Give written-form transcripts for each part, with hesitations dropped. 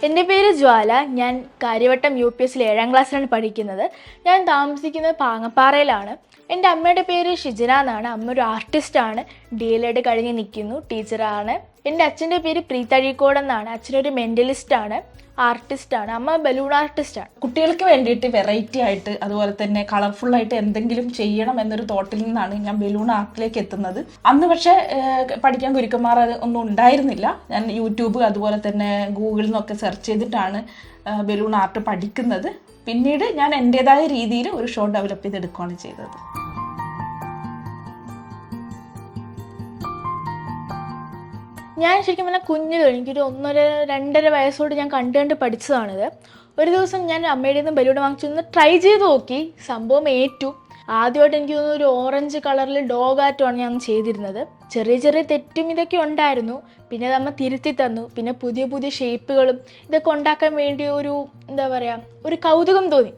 എൻ്റെ പേര് ജ്വാല. ഞാൻ കാര്യവട്ടം UPSൽ 7ാം ക്ലാസ്സിലാണ് പഠിക്കുന്നത്. ഞാൻ താമസിക്കുന്നത് പാങ്ങപ്പാറയിലാണ്. എൻ്റെ അമ്മയുടെ പേര് ഷിജന എന്നാണ്. അമ്മ ഒരു ആർട്ടിസ്റ്റാണ്. DLED കഴിഞ്ഞ് നിൽക്കുന്നു, ടീച്ചറാണ്. എൻ്റെ അച്ഛൻ്റെ പേര് പ്രീതഴീക്കോട് എന്നാണ്. അച്ഛനൊരു മെൻ്റലിസ്റ്റാണ്, ആർട്ടിസ്റ്റാണ്. അമ്മ ബലൂൺ ആർട്ടിസ്റ്റാണ്. കുട്ടികൾക്ക് വേണ്ടിയിട്ട് വെറൈറ്റി ആയിട്ട് അതുപോലെ തന്നെ കളർഫുൾ ആയിട്ട് എന്തെങ്കിലും ചെയ്യണം എന്നൊരു തോട്ടിൽ നിന്നാണ് ഞാൻ ബലൂൺ ആർട്ടിലേക്ക് എത്തുന്നത്. അന്ന് പക്ഷേ പഠിക്കാൻ ഗുരുക്കന്മാർ ഒന്നും ഉണ്ടായിരുന്നില്ല. ഞാൻ യൂട്യൂബ് അതുപോലെ തന്നെ ഗൂഗിളിൽ നിന്നൊക്കെ സെർച്ച് ചെയ്തിട്ടാണ് ബലൂൺ ആർട്ട് പഠിക്കുന്നത്. പിന്നീട് ഞാൻ എൻ്റെതായ രീതിയിൽ ഒരു ഷോ ഡെവലപ്പ് ചെയ്തെടുക്കുകയാണ് ചെയ്തത്. ഞാൻ ശരിക്കും പറഞ്ഞാൽ കുഞ്ഞിലും എനിക്കൊരു 1.5 വയസ്സോട് ഞാൻ കണ്ട് പഠിച്ചതാണിത്. ഒരു ദിവസം ഞാൻ അമ്മയുടെ നിന്ന് ബലൂൺ വാങ്ങിച്ചൊന്ന് ട്രൈ ചെയ്ത് നോക്കി. സംഭവം ഏറ്റു. ആദ്യമായിട്ട് എനിക്ക് തോന്നുന്നു ഒരു ഓറഞ്ച് കളറിൽ ഡോഗാറ്റമാണ് ഞാൻ ചെയ്തിരുന്നത്. ചെറിയ ചെറിയ തെറ്റും ഇതൊക്കെ ഉണ്ടായിരുന്നു. പിന്നെ അത് അമ്മ തിരുത്തി തന്നു. പിന്നെ പുതിയ പുതിയ ഷേപ്പുകളും ഇതൊക്കെ ഉണ്ടാക്കാൻ വേണ്ടി ഒരു കൗതുകം തോന്നി.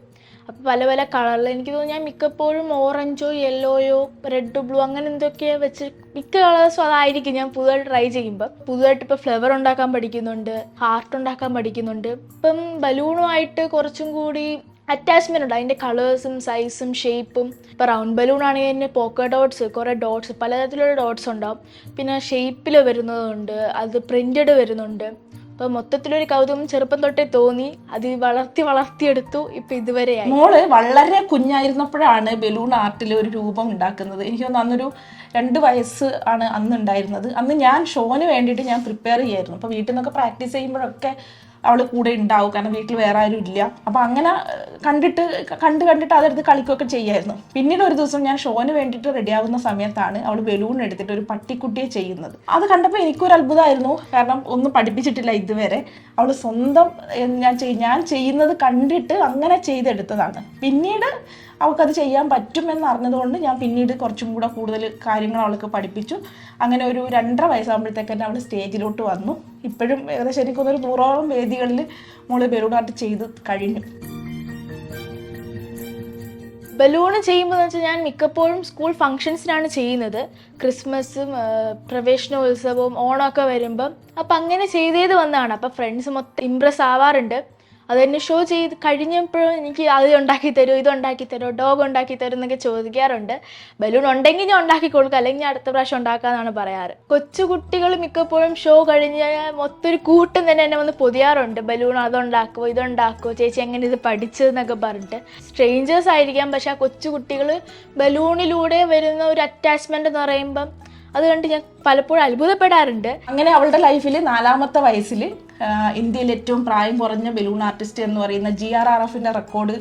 അപ്പോൾ പല പല കളറിൽ എനിക്ക് തോന്നുന്നു ഞാൻ മിക്കപ്പോഴും ഓറഞ്ചോ യെല്ലോയോ റെഡ് ബ്ലൂ അങ്ങനെ എന്തൊക്കെയോ വെച്ച് മിക്ക കളേഴ്സും അതായിരിക്കും ഞാൻ പുതുതായിട്ട് ട്രൈ ചെയ്യുമ്പോൾ. പുതുതായിട്ട് ഇപ്പോൾ ഫ്ലവർ ഉണ്ടാക്കാൻ പഠിക്കുന്നുണ്ട്, ഹാർട്ട് ഉണ്ടാക്കാൻ പഠിക്കുന്നുണ്ട്. ഇപ്പം ബലൂണുമായിട്ട് കുറച്ചും കൂടി അറ്റാച്ച്മെൻ്റ് ഉണ്ട്. അതിൻ്റെ കളേഴ്സും സൈസും ഷേപ്പും. ഇപ്പോൾ റൗണ്ട് ബലൂൺ ആണെങ്കിൽ തന്നെ പോക്കോ ഡോട്ട്സ്, കുറേ ഡോട്ട്സ്, പലതരത്തിലുള്ള ഡോട്ട്സ് ഉണ്ടാവും. പിന്നെ ഷേപ്പിൽ വരുന്നതുണ്ട്, അത് പ്രിൻറ്റഡ് വരുന്നുണ്ട്. അപ്പോൾ മൊത്തത്തിലൊരു കൗതുകം ചെറുപ്പം തൊട്ടേ തോന്നി. അത് വളർത്തിയെടുത്തു. ഇപ്പം ഇതുവരെയായി. മോള് വളരെ കുഞ്ഞായിരുന്നപ്പോഴാണ് ബലൂൺ ആർട്ടിൽ ഒരു രൂപം ഉണ്ടാക്കുന്നത്. എനിക്ക് തോന്നുന്നു അന്നൊരു 2 വയസ്സ് ആണ് അന്ന് ഉണ്ടായിരുന്നത്. അന്ന് ഞാൻ ഷോന് വേണ്ടിയിട്ട് ഞാൻ പ്രിപ്പയർ ചെയ്യായിരുന്നു. അപ്പോൾ വീട്ടിൽ നിന്നൊക്കെ പ്രാക്ടീസ് ചെയ്യുമ്പോഴൊക്കെ അവൾ കൂടെ ഉണ്ടാവും, കാരണം വീട്ടിൽ വേറെ ആരും ഇല്ല. അപ്പം അങ്ങനെ കണ്ടിട്ട് അതെടുത്ത് കളിക്കുകയൊക്കെ ചെയ്യായിരുന്നു. പിന്നീട് ഒരു ദിവസം ഞാൻ ഷോന് വേണ്ടിയിട്ട് റെഡിയാകുന്ന സമയത്താണ് അവൾ ബലൂൺ എടുത്തിട്ട് ഒരു പട്ടിക്കുട്ടിയെ ചെയ്യുന്നത്. അത് കണ്ടപ്പോൾ എനിക്കൊരു അത്ഭുതമായിരുന്നു, കാരണം ഒന്നും പഠിപ്പിച്ചിട്ടില്ല ഇതുവരെ. അവൾ സ്വന്തം ഞാൻ ചെയ്യുന്നത് കണ്ടിട്ട് അങ്ങനെ ചെയ്തെടുത്തതാണ്. പിന്നീട് അവൾക്കത് ചെയ്യാൻ പറ്റുമെന്ന് അറിഞ്ഞതുകൊണ്ട് ഞാൻ പിന്നീട് കുറച്ചും കൂടെ കൂടുതൽ കാര്യങ്ങൾ അവൾക്ക് പഠിപ്പിച്ചു. അങ്ങനെ ഒരു 2.5 വയസ്സാകുമ്പോഴത്തേക്ക് തന്നെ അവൾ സ്റ്റേജിലോട്ട് വന്നു. ഇപ്പോഴും ഏകദേശം എനിക്കൊന്നൊരു 100ഓളം വേദികളിൽ മോള് ബലൂൺ ആർട്ട് ചെയ്ത് കഴിഞ്ഞു. ബലൂണ് ചെയ്യുമ്പോൾ വെച്ചാൽ ഞാൻ മിക്കപ്പോഴും സ്കൂൾ ഫങ്ഷൻസിനാണ് ചെയ്യുന്നത്. ക്രിസ്മസും പ്രവേശനോത്സവവും ഓണമൊക്കെ വരുമ്പം അപ്പം അങ്ങനെ ചെയ്തേത് വന്നതാണ്. അപ്പം ഫ്രണ്ട്സ് മൊത്തം ഇമ്പ്രസ് ആവാറുണ്ട്. അത് തന്നെ ഷോ ചെയ്ത് കഴിഞ്ഞപ്പോഴും എനിക്ക് അത് ഉണ്ടാക്കി തരുമോ, ഇതുണ്ടാക്കി തരുമോ, ഡോഗ് ഉണ്ടാക്കി തരും എന്നൊക്കെ ചോദിക്കാറുണ്ട്. ബലൂൺ ഉണ്ടെങ്കിൽ ഞാൻ ഉണ്ടാക്കി കൊടുക്കുക, അല്ലെങ്കിൽ ഞാൻ അടുത്ത പ്രാവശ്യം ഉണ്ടാക്കാമെന്നാണ് പറയാറ്. കൊച്ചു കുട്ടികൾ മിക്കപ്പോഴും ഷോ കഴിഞ്ഞ് മൊത്തം ഒരു കൂട്ടം തന്നെ എന്നെ വന്ന് പൊതിയാറുണ്ട്. ബലൂൺ അതുണ്ടാക്കുമോ, ഇതുണ്ടാക്കുമോ, ചേച്ചി എങ്ങനെ ഇത് പഠിച്ചതെന്നൊക്കെ പറഞ്ഞിട്ട്. സ്ട്രേഞ്ചേഴ്സ് ആയിരിക്കാം, പക്ഷെ ആ കൊച്ചു കുട്ടികൾ ബലൂണിലൂടെ വരുന്ന ഒരു അറ്റാച്ച്മെൻ്റ് എന്ന് പറയുമ്പം അത് കണ്ട് ഞാൻ പലപ്പോഴും അത്ഭുതപ്പെടാറുണ്ട്. അങ്ങനെ അവളുടെ ലൈഫിൽ 4ാമത്തെ വയസ്സിൽ ഇന്ത്യയിൽ ഏറ്റവും പ്രായം കുറഞ്ഞ ബലൂൺ ആർട്ടിസ്റ്റ് എന്ന് പറയുന്ന GRRFന്റെ റെക്കോർഡ്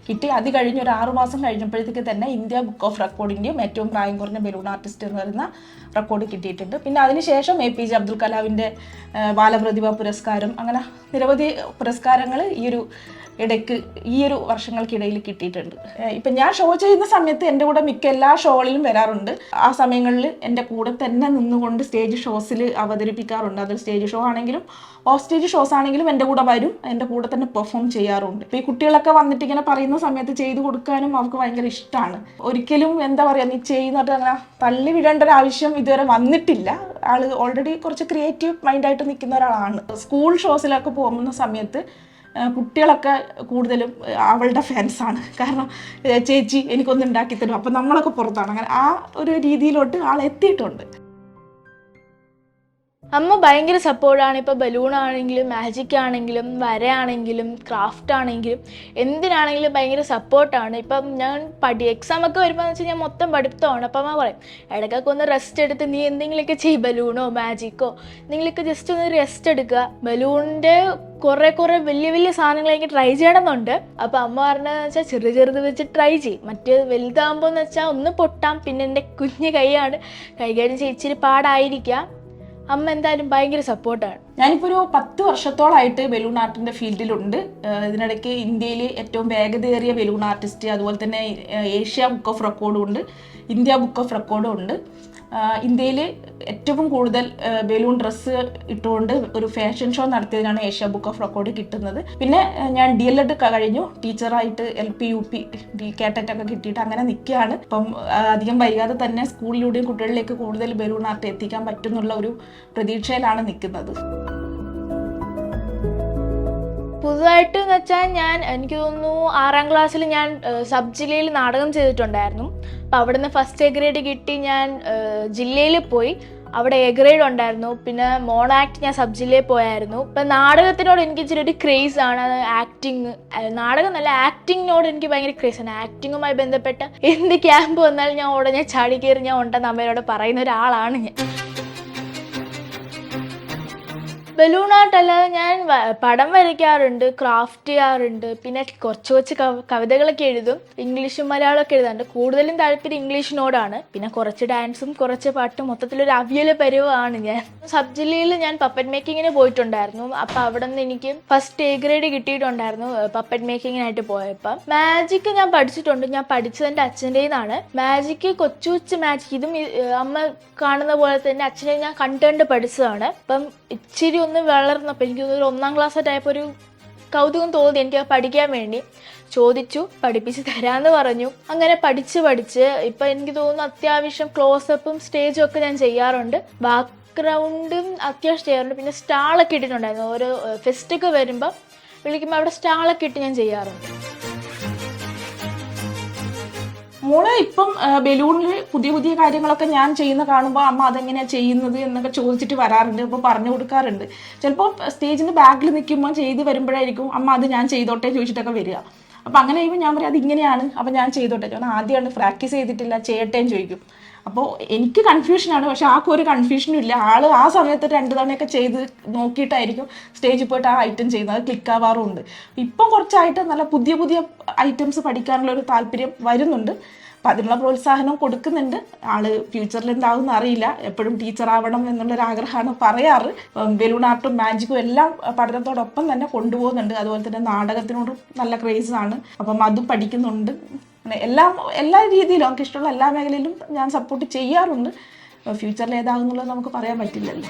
കിട്ടി. അത് കഴിഞ്ഞ് ഒരു 6 മാസം കഴിഞ്ഞപ്പോഴത്തേക്ക് തന്നെ ഇന്ത്യ ബുക്ക് ഓഫ് റെക്കോർഡിൻ്റെയും ഏറ്റവും പ്രായം കുറഞ്ഞ ബലൂൺ ആർട്ടിസ്റ്റ് എന്ന് പറയുന്ന റെക്കോർഡ് കിട്ടിയിട്ടുണ്ട്. പിന്നെ അതിനുശേഷം APJ അബ്ദുൽ കലാമിൻ്റെ ബാലപ്രതിഭ പുരസ്കാരം, അങ്ങനെ നിരവധി പുരസ്കാരങ്ങൾ ഈ ഒരു വർഷങ്ങൾക്കിടയിൽ കിട്ടിയിട്ടുണ്ട്. ഇപ്പം ഞാൻ ഷോ ചെയ്യുന്ന സമയത്ത് എൻ്റെ കൂടെ മിക്ക എല്ലാ ഷോകളിലും വരാറുണ്ട്. ആ സമയങ്ങളിൽ എൻ്റെ കൂടെ തന്നെ നിന്നുകൊണ്ട് സ്റ്റേജ് ഷോസിൽ അവതരിപ്പിക്കാറുണ്ട്. അത് സ്റ്റേജ് ഷോ ആണെങ്കിലും ഓഫ് സ്റ്റേജ് ഷോസ് ആണെങ്കിലും എൻ്റെ കൂടെ വരും, എൻ്റെ കൂടെ തന്നെ പെർഫോം ചെയ്യാറുണ്ട്. ഇപ്പോൾ ഈ കുട്ടികളൊക്കെ വന്നിട്ട് ഇങ്ങനെ പറയുന്ന സമയത്ത് ചെയ്തു കൊടുക്കാനും അവർക്ക് ഭയങ്കര ഇഷ്ടമാണ്. ഒരിക്കലും നീ ചെയ്യുന്നിട്ട് അങ്ങനെ തള്ളി വിടേണ്ട ഒരു ആവശ്യം ഇതുവരെ വന്നിട്ടില്ല. ആൾ ഓൾറെഡി കുറച്ച് ക്രിയേറ്റീവ് മൈൻഡായിട്ട് നിൽക്കുന്ന ഒരാളാണ്. സ്കൂൾ ഷോസിലൊക്കെ പോകുന്ന സമയത്ത് കുട്ടികളൊക്കെ കൂടുതലും അവളുടെ ഫാൻസാണ്. കാരണം ചേച്ചി എനിക്കൊന്നും ഉണ്ടാക്കി തരും, അപ്പം നമ്മളൊക്കെ പുറത്താണ്. അങ്ങനെ ആ ഒരു രീതിയിലോട്ട് ആൾ എത്തിയിട്ടുണ്ട്. അമ്മ ഭയങ്കര സപ്പോർട്ടാണ്. ഇപ്പോൾ ബലൂൺ ആണെങ്കിലും മാജിക് ആണെങ്കിലും വരയാണെങ്കിലും ക്രാഫ്റ്റ് ആണെങ്കിലും എന്തിനാണെങ്കിലും ഭയങ്കര സപ്പോർട്ടാണ്. ഇപ്പം ഞാൻ എക്സാമൊക്കെ വരുമ്പോൾ എന്ന് വെച്ചാൽ ഞാൻ മൊത്തം പഠിത്തമാണ്. അപ്പം അമ്മ പറയും ഇടയ്ക്കൊക്കെ ഒന്ന് റെസ്റ്റ് എടുത്ത് നീ എന്തെങ്കിലുമൊക്കെ ചെയ്യും, ബലൂണോ മാജിക്കോ എന്തെങ്കിലുമൊക്കെ ജസ്റ്റ് ഒന്ന് റെസ്റ്റ് എടുക്കുക. ബലൂണിൻ്റെ കുറേ വലിയ സാധനങ്ങൾ എനിക്ക് ട്രൈ ചെയ്യണമെന്നുണ്ട്. അപ്പോൾ അമ്മ പറഞ്ഞതെന്ന് വെച്ചാൽ ചെറുത് വെച്ച് ട്രൈ ചെയ്യും. മറ്റേ വലുതാകുമ്പോൾ എന്ന് വെച്ചാൽ ഒന്ന് പൊട്ടാം. പിന്നെ എൻ്റെ കുഞ്ഞ് കൈയാണ്, കൈകാര്യം ഇച്ചിരി പാടായിരിക്കാം. അമ്മ എന്തായാലും ഭയങ്കര സപ്പോർട്ടാണ്. ഞാനിപ്പോൾ ഒരു 10 വർഷത്തോളമായിട്ട് ബലൂൺ ആർട്ടിൻ്റെ ഫീൽഡിലുണ്ട്. ഇതിനിടയ്ക്ക് ഇന്ത്യയിൽ ഏറ്റവും വേഗതയേറിയ ബലൂൺ ആർട്ടിസ്റ്റ്, അതുപോലെ തന്നെ ഏഷ്യ ബുക്ക് ഓഫ് റെക്കോർഡും ഉണ്ട്, ഇന്ത്യ ബുക്ക് ഓഫ് റെക്കോർഡും ഉണ്ട്. ഇന്ത്യയിൽ ഏറ്റവും കൂടുതൽ ബലൂൺ ഡ്രസ്സ് ഇട്ടുകൊണ്ട് ഒരു ഫാഷൻ ഷോ നടത്തിയതിനാണ് ഏഷ്യ ബുക്ക് ഓഫ് റെക്കോർഡ് കിട്ടുന്നത്. പിന്നെ ഞാൻ DLED കഴിഞ്ഞു, ടീച്ചറായിട്ട് LP UP കേട്ടറ്റ് ഒക്കെ കിട്ടിയിട്ട് അങ്ങനെ നിൽക്കുകയാണ്. അപ്പം അധികം വൈകാതെ തന്നെ സ്കൂളിലൂടെയും കുട്ടികളിലേക്ക് കൂടുതൽ ബലൂൺ ആർട്ട് എത്തിക്കാൻ പറ്റുന്നുള്ള ഒരു പ്രതീക്ഷയിലാണ് നിൽക്കുന്നത്. പുതുതായിട്ട് എന്ന് വെച്ചാൽ എനിക്ക് തോന്നുന്നു 6ാം ക്ലാസ്സിൽ ഞാൻ സബ് ജില്ലയിൽ നാടകം ചെയ്തിട്ടുണ്ടായിരുന്നു. അപ്പം അവിടുന്ന് ഫസ്റ്റ് എ ഗ്രേഡ് കിട്ടി. ഞാൻ ജില്ലയിൽ പോയി, അവിടെ എ ഗ്രേഡ് ഉണ്ടായിരുന്നു. പിന്നെ മോണോ ആക്ട് ഞാൻ സബ് ജില്ലയിൽ പോയായിരുന്നു. ഇപ്പം നാടകത്തിനോട് എനിക്ക് ഇച്ചിരി ഒരു ക്രേസ് ആണ്. ആക്ടിങ്, നാടകം നല്ല ആക്ടിങ്ങിനോട് എനിക്ക് ഭയങ്കര ക്രേസ് ആണ്. ആക്ടിങ്ങുമായി ബന്ധപ്പെട്ട എന്ത് ക്യാമ്പ് വന്നാലും ഞാൻ ചാടി കയറി ഞാൻ ഉണ്ടെന്ന് അമ്മയോട് പറയുന്ന ഒരാളാണ് ഞാൻ. ബലൂൺ ആർട്ട് അല്ലാതെ ഞാൻ പടം വരയ്ക്കാറുണ്ട്, ക്രാഫ്റ്റ് ചെയ്യാറുണ്ട്, പിന്നെ കുറച്ച് കവിതകളൊക്കെ എഴുതും. ഇംഗ്ലീഷും മലയാളമൊക്കെ എഴുതാറുണ്ട്. കൂടുതലും താല്പര്യം ഇംഗ്ലീഷിനോടാണ്. പിന്നെ കുറച്ച് ഡാൻസും കുറച്ച് പാട്ടും, മൊത്തത്തിലൊരു അവിയൽ പരുവമാണ് ഞാൻ. സബ് ജില്ലയിൽ ഞാൻ പപ്പറ്റ് മേക്കിങ്ങിന് പോയിട്ടുണ്ടായിരുന്നു. അപ്പം അവിടെ നിന്ന് എനിക്ക് ഫസ്റ്റ് എ ഗ്രേഡ് കിട്ടിയിട്ടുണ്ടായിരുന്നു പപ്പറ്റ് മേക്കിങ്ങിനായിട്ട് പോയപ്പോൾ. മാജിക് ഞാൻ പഠിച്ചിട്ടുണ്ട്. ഞാൻ പഠിച്ചത് എൻ്റെ അച്ഛൻ്റെ നിന്നാണ്. മാജിക് കൊച്ചു മാജിക്, ഇതും അമ്മ കാണുന്ന പോലെ തന്നെ അച്ഛനെ ഞാൻ കണ്ടുകൊണ്ട് പഠിച്ചതാണ്. അപ്പം ഇച്ചിരി ഒന്ന് വളർന്നപ്പോൾ എനിക്ക് ഒരു 1ാം ക്ലാസ് ആയപ്പോൾ ഒരു കൗതുകം തോന്നി എനിക്ക് പഠിക്കാൻ വേണ്ടി. ചോദിച്ചു, പഠിപ്പിച്ച് തരാമെന്ന് പറഞ്ഞു. അങ്ങനെ പഠിച്ച് ഇപ്പം എനിക്ക് തോന്നുന്നു അത്യാവശ്യം ക്ലോസപ്പും സ്റ്റേജും ഒക്കെ ഞാൻ ചെയ്യാറുണ്ട്. ബാക്ക്ഗ്രൗണ്ടും അത്യാവശ്യം ചെയ്യാറുണ്ട്. പിന്നെ സ്റ്റാളൊക്കെ ഇട്ടിട്ടുണ്ടായിരുന്നു. ഓരോ ഫെസ്റ്റൊക്കെ വരുമ്പോൾ വിളിക്കുമ്പോൾ അവിടെ സ്റ്റാളൊക്കെ ഇട്ട് ഞാൻ ചെയ്യാറുണ്ട്. മോള് ഇപ്പം ബലൂണിൽ പുതിയ കാര്യങ്ങളൊക്കെ ഞാൻ ചെയ്യുന്ന കാണുമ്പോൾ അമ്മ അതെങ്ങനെയാണ് ചെയ്യുന്നത് എന്നൊക്കെ ചോദിച്ചിട്ട് വരാറുണ്ട്. അപ്പോൾ പറഞ്ഞു കൊടുക്കാറുണ്ട്. ചിലപ്പോൾ സ്റ്റേജിൻ്റെ ബാക്കിൽ നിൽക്കുമ്പോൾ ചെയ്ത് വരുമ്പോഴായിരിക്കും അമ്മ അത് ഞാൻ ചെയ്തോട്ടെ ചോദിച്ചിട്ടൊക്കെ വരിക. അപ്പം അങ്ങനെ കഴിയുമ്പോൾ ഞാൻ പറയും അതിങ്ങനെയാണ്, അപ്പം ഞാൻ ചെയ്തോട്ടെ. ഞാൻ ആദ്യമാണ് പ്രാക്ടീസ് ചെയ്തിട്ടില്ല, ചെയ്യട്ടേന്ന് ചോദിക്കും. അപ്പോൾ എനിക്ക് കൺഫ്യൂഷനാണ്, പക്ഷെ ആർക്കും ഒരു കൺഫ്യൂഷനും ഇല്ല. ആൾ ആ സമയത്ത് 2 തവണയൊക്കെ ചെയ്ത് നോക്കിയിട്ടായിരിക്കും സ്റ്റേജിൽ പോയിട്ട് ആ ഐറ്റം ചെയ്യുന്നത്. അത് ക്ലിക്കാവാറുമുണ്ട്. ഇപ്പം കുറച്ചായിട്ട് നല്ല പുതിയ ഐറ്റംസ് പഠിക്കാനുള്ള ഒരു താല്പര്യം വരുന്നുണ്ട്. അപ്പം അതിനുള്ള പ്രോത്സാഹനം കൊടുക്കുന്നുണ്ട്. ആള് ഫ്യൂച്ചറിൽ എന്താവും അറിയില്ല. എപ്പോഴും ടീച്ചർ ആവണം എന്നുള്ളൊരു ആഗ്രഹമാണ് പറയാറ്. ബലൂൺ ആർട്ടും മാജിക്കും എല്ലാം പഠനത്തോടൊപ്പം തന്നെ കൊണ്ടുപോകുന്നുണ്ട്. അതുപോലെ തന്നെ നാടകത്തിനോടും നല്ല ക്രേസാണ്. അപ്പം അതും പഠിക്കുന്നുണ്ട്. എല്ലാ രീതിയിലും നമുക്ക് ഇഷ്ടമുള്ള എല്ലാ മേഖലയിലും ഞാൻ സപ്പോർട്ട് ചെയ്യാറുണ്ട്. ഫ്യൂച്ചറിൽ ഏതാകുന്നുള്ളത് നമുക്ക് പറയാൻ പറ്റില്ലല്ലോ.